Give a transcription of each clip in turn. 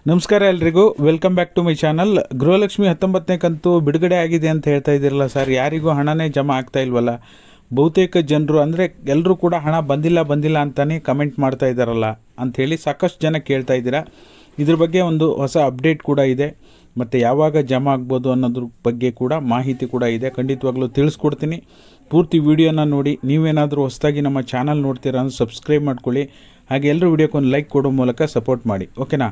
ನಮಸ್ಕಾರ ಎಲ್ರಿಗೂ, welcome back to my channel. Gruhalakshmi 19ನೇ ಕಂತು ಬಿಡುಗಡೆ ಆಗಿದೆ ಅಂತ ಹೇಳ್ತಾ ಇದ್ದೀರಲ್ಲ ಸರ್, ಯಾರಿಗೂ ಹಣನೇ ಜಮಾ ಆಗ್ತಾ ಇಲ್ವಲ್ಲ? ಬಹುತೇಕ ಜನರು ಅಂದರೆ ಎಲ್ಲರೂ ಕೂಡ ಹಣ ಬಂದಿಲ್ಲ ಅಂತಲೇ ಕಮೆಂಟ್ ಮಾಡ್ತಾ ಇದ್ದಾರಲ್ಲ ಅಂಥೇಳಿ ಸಾಕಷ್ಟು ಜನ ಕೇಳ್ತಾ ಇದ್ದೀರಾ. ಇದ್ರ ಬಗ್ಗೆ ಒಂದು ಹೊಸ ಅಪ್ಡೇಟ್ ಕೂಡ ಇದೆ, ಮತ್ತು ಯಾವಾಗ ಜಮಾ ಆಗ್ಬೋದು ಅನ್ನೋದ್ರ ಬಗ್ಗೆ ಕೂಡ ಮಾಹಿತಿ ಕೂಡ ಇದೆ. ಖಂಡಿತವಾಗ್ಲೂ ತಿಳಿಸ್ಕೊಡ್ತೀನಿ. ಪೂರ್ತಿ ವಿಡಿಯೋನ ನೋಡಿ. ನೀವೇನಾದರೂ ಹೊಸದಾಗಿ ನಮ್ಮ ಚಾನಲ್ ನೋಡ್ತೀರಾ ಅಂದರೆ ಸಬ್ಸ್ಕ್ರೈಬ್ ಮಾಡ್ಕೊಳ್ಳಿ. ಹಾಗೆ ಎಲ್ಲರೂ ವಿಡಿಯೋಕ್ಕೊಂದು ಲೈಕ್ ಕೊಡೋ ಮೂಲಕ ಸಪೋರ್ಟ್ ಮಾಡಿ, ಓಕೆನಾ?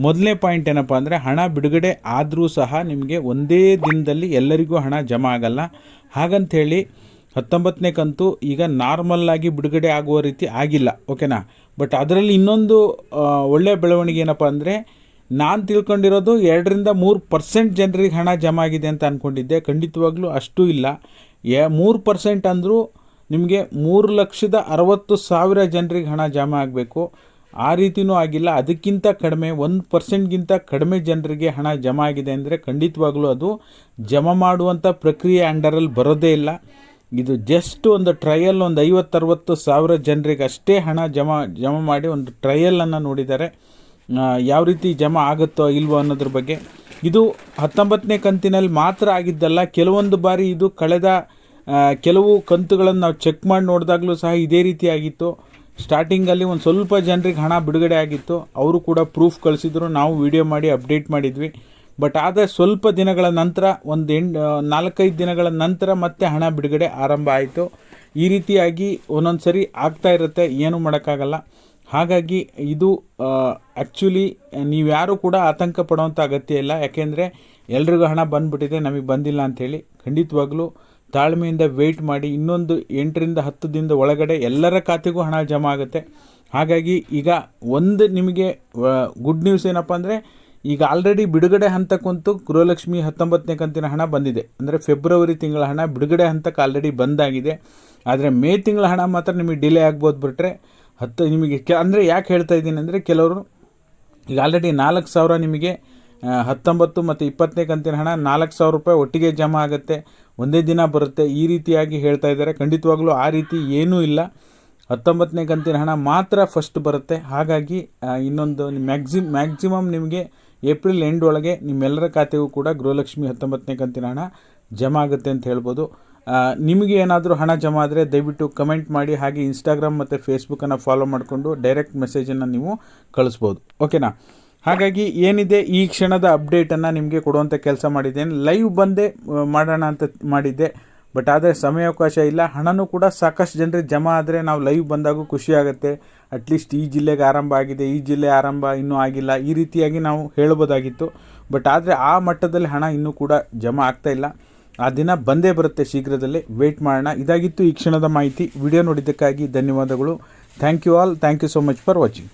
ಮೊದಲನೇ ಪಾಯಿಂಟ್ ಏನಪ್ಪ ಅಂದರೆ, ಹಣ ಬಿಡುಗಡೆ ಆದರೂ ಸಹ ನಿಮಗೆ ಒಂದೇ ದಿನದಲ್ಲಿ ಎಲ್ಲರಿಗೂ ಹಣ ಜಮಾ ಆಗಲ್ಲ. ಹಾಗಂಥೇಳಿ 19ನೇ ಕಂತು ಈಗ ನಾರ್ಮಲ್ಲಾಗಿ ಬಿಡುಗಡೆ ಆಗುವ ರೀತಿ ಆಗಿಲ್ಲ, ಓಕೆನಾ? ಬಟ್ ಅದರಲ್ಲಿ ಇನ್ನೊಂದು ಒಳ್ಳೆಯ ಬೆಳವಣಿಗೆ ಏನಪ್ಪ ಅಂದರೆ, ನಾನು ತಿಳ್ಕೊಂಡಿರೋದು 2-3% ಜನರಿಗೆ ಹಣ ಜಮಾ ಆಗಿದೆ ಅಂತ ಅಂದ್ಕೊಂಡಿದ್ದೆ. ಖಂಡಿತವಾಗ್ಲೂ ಅಷ್ಟೂ ಇಲ್ಲ. 3% ಅಂದರೂ ನಿಮಗೆ 3,60,000 ಜನರಿಗೆ ಹಣ ಜಮಾ ಆಗಬೇಕು. ಆ ರೀತಿಯೂ ಆಗಿಲ್ಲ. ಅದಕ್ಕಿಂತ ಕಡಿಮೆ 1%ಗಿಂತ ಕಡಿಮೆ ಜನರಿಗೆ ಹಣ ಜಮಾ ಆಗಿದೆ ಅಂದರೆ ಖಂಡಿತವಾಗ್ಲೂ ಅದು ಜಮಾ ಮಾಡುವಂಥ ಪ್ರಕ್ರಿಯೆ ಅಂಡರಲ್ಲಿ ಬರೋದೇ ಇಲ್ಲ. ಇದು ಜಸ್ಟ್ ಒಂದು ಟ್ರಯಲ್, ಒಂದು 50-60 ಸಾವಿರ ಜನರಿಗೆ ಅಷ್ಟೇ ಹಣ ಜಮಾ ಮಾಡಿ ಒಂದು ಟ್ರಯಲನ್ನು ನೋಡಿದ್ದಾರೆ. ಯಾವ ರೀತಿ ಜಮಾ ಆಗುತ್ತೋ ಇಲ್ವೋ ಅನ್ನೋದ್ರ ಬಗ್ಗೆ. ಇದು 19ನೇ ಕಂತಿನಲ್ಲಿ ಮಾತ್ರ ಆಗಿದ್ದಲ್ಲ, ಕೆಲವೊಂದು ಬಾರಿ ಇದು ಕಳೆದ ಕೆಲವು ಕಂತುಗಳನ್ನು ನಾವು ಚೆಕ್ ಮಾಡಿ ನೋಡಿದಾಗಲೂ ಸಹ ಇದೇ ರೀತಿ ಆಗಿತ್ತು. ಸ್ಟಾರ್ಟಿಂಗಲ್ಲಿ ಒಂದು ಸ್ವಲ್ಪ ಜನರಿಗೆ ಹಣ ಬಿಡುಗಡೆ ಆಗಿತ್ತು, ಅವರು ಕೂಡ ಪ್ರೂಫ್ ಕಳಿಸಿದ್ರು, ನಾವು ವಿಡಿಯೋ ಮಾಡಿ ಅಪ್ಡೇಟ್ ಮಾಡಿದ್ವಿ. ಬಟ್ ಆದರೆ ಸ್ವಲ್ಪ ದಿನಗಳ ನಂತರ, ಒಂದು 4-5 ದಿನಗಳ ನಂತರ ಮತ್ತೆ ಹಣ ಬಿಡುಗಡೆ ಆರಂಭ ಆಯಿತು. ಈ ರೀತಿಯಾಗಿ ಒಂದೊಂದು ಸರಿ ಆಗ್ತಾ ಇರುತ್ತೆ, ಏನೂ ಮಾಡೋಕ್ಕಾಗಲ್ಲ. ಹಾಗಾಗಿ ಇದು ಆ್ಯಕ್ಚುಲಿ ನೀವ್ಯಾರೂ ಕೂಡ ಆತಂಕ ಪಡುವಂಥ ಅಗತ್ಯ ಇಲ್ಲ. ಯಾಕೆಂದರೆ ಎಲ್ರಿಗೂ ಹಣ ಬಂದುಬಿಟ್ಟಿದೆ, ನಮಗೆ ಬಂದಿಲ್ಲ ಅಂಥೇಳಿ. ಖಂಡಿತವಾಗ್ಲೂ ತಾಳ್ಮೆಯಿಂದ ವೆಯ್ಟ್ ಮಾಡಿ. ಇನ್ನೊಂದು 8-10 ದಿನದ ಒಳಗಡೆ ಎಲ್ಲರ ಖಾತೆಗೂ ಹಣ ಜಮಾ ಆಗುತ್ತೆ. ಹಾಗಾಗಿ ಈಗ ಒಂದು ನಿಮಗೆ ಗುಡ್ ನ್ಯೂಸ್ ಏನಪ್ಪ ಅಂದರೆ, ಈಗ ಆಲ್ರೆಡಿ ಬಿಡುಗಡೆ ಹಂತಕ್ಕಂತೂ ಗೃಹಲಕ್ಷ್ಮಿ 19ನೇ ಕಂತಿನ ಹಣ ಬಂದಿದೆ. ಅಂದರೆ ಫೆಬ್ರವರಿ ತಿಂಗಳ ಹಣ ಬಿಡುಗಡೆ ಹಂತಕ್ಕೆ ಆಲ್ರೆಡಿ ಬಂದಾಗಿದೆ. ಆದರೆ ಮೇ ತಿಂಗಳ ಹಣ ಮಾತ್ರ ನಿಮಗೆ ಡಿಲೇ ಆಗ್ಬೋದು. ಬಿಟ್ಟರೆ ನಿಮಗೆ ಅಂದರೆ ಯಾಕೆ ಹೇಳ್ತಾ ಇದ್ದೀನಿ ಅಂದರೆ, ಕೆಲವರು ಈಗ ಆಲ್ರೆಡಿ 4,000 ನಿಮಗೆ 19 ಮತ್ತು 20ನೇ ಕಂತಿನ ಹಣ 4,000 ರೂಪಾಯಿ ಒಟ್ಟಿಗೆ ಜಮಾ ಆಗುತ್ತೆ, ಒಂದೇ ದಿನ ಬರುತ್ತೆ, ಈ ರೀತಿಯಾಗಿ ಹೇಳ್ತಾ ಇದ್ದಾರೆ. ಖಂಡಿತವಾಗ್ಲೂ ಆ ರೀತಿ ಏನೂ ಇಲ್ಲ. 19ನೇ ಕಂತಿನ ಹಣ ಮಾತ್ರ ಫಸ್ಟ್ ಬರುತ್ತೆ. ಹಾಗಾಗಿ ಇನ್ನೊಂದು ಮ್ಯಾಕ್ಸಿಮಮ್ ನಿಮಗೆ ಏಪ್ರಿಲ್ ಎಂಡ್ ಒಳಗೆ ನಿಮ್ಮೆಲ್ಲರ ಖಾತೆಗೂ ಕೂಡ ಗೃಹಲಕ್ಷ್ಮಿ 19ನೇ ಕಂತಿನ ಹಣ ಜಮಾ ಆಗುತ್ತೆ ಅಂತ ಹೇಳ್ಬೋದು. ನಿಮಗೆ ಏನಾದರೂ ಹಣ ಜಮಾ ಆದರೆ ದಯವಿಟ್ಟು ಕಮೆಂಟ್ ಮಾಡಿ. ಹಾಗೆ ಇನ್ಸ್ಟಾಗ್ರಾಮ್ ಮತ್ತು ಫೇಸ್ಬುಕ್ಕನ್ನು ಫಾಲೋ ಮಾಡಿಕೊಂಡು ಡೈರೆಕ್ಟ್ ಮೆಸೇಜನ್ನು ನೀವು ಕಳಿಸ್ಬೋದು, ಓಕೆನಾ? ಹಾಗಾಗಿ ಏನಿದೆ ಈ ಕ್ಷಣದ ಅಪ್ಡೇಟನ್ನು ನಿಮಗೆ ಕೊಡುವಂಥ ಕೆಲಸ ಮಾಡಿದ್ದೇನೆ. ಲೈವ್ ಬಂದೇ ಮಾಡೋಣ ಅಂತ ಮಾಡಿದ್ದೆ, ಬಟ್ ಆದರೆ ಸಮಯಾವಕಾಶ ಇಲ್ಲ. ಹಣನೂ ಕೂಡ ಸಾಕಷ್ಟು ಜನರಿಗೆ ಜಮಾ ಆದರೆ ನಾವು ಲೈವ್ ಬಂದಾಗೂ ಖುಷಿಯಾಗುತ್ತೆ. ಅಟ್ಲೀಸ್ಟ್ ಈ ಜಿಲ್ಲೆಗೆ ಆರಂಭ ಆಗಿದೆ, ಈ ಜಿಲ್ಲೆ ಆರಂಭ ಇನ್ನೂ ಆಗಿಲ್ಲ, ಈ ರೀತಿಯಾಗಿ ನಾವು ಹೇಳ್ಬೋದಾಗಿತ್ತು. ಬಟ್ ಆದರೆ ಆ ಮಟ್ಟದಲ್ಲಿ ಹಣ ಇನ್ನೂ ಕೂಡ ಜಮಾ ಆಗ್ತಾ ಇಲ್ಲ. ಆ ದಿನ ಬಂದೇ ಬರುತ್ತೆ ಶೀಘ್ರದಲ್ಲೇ, ವೆಯ್ಟ್ ಮಾಡೋಣ. ಇದಾಗಿತ್ತು ಈ ಕ್ಷಣದ ಮಾಹಿತಿ. ವಿಡಿಯೋ ನೋಡಿದ್ದಕ್ಕಾಗಿ ಧನ್ಯವಾದಗಳು. Thank you all. Thank you so much for watching.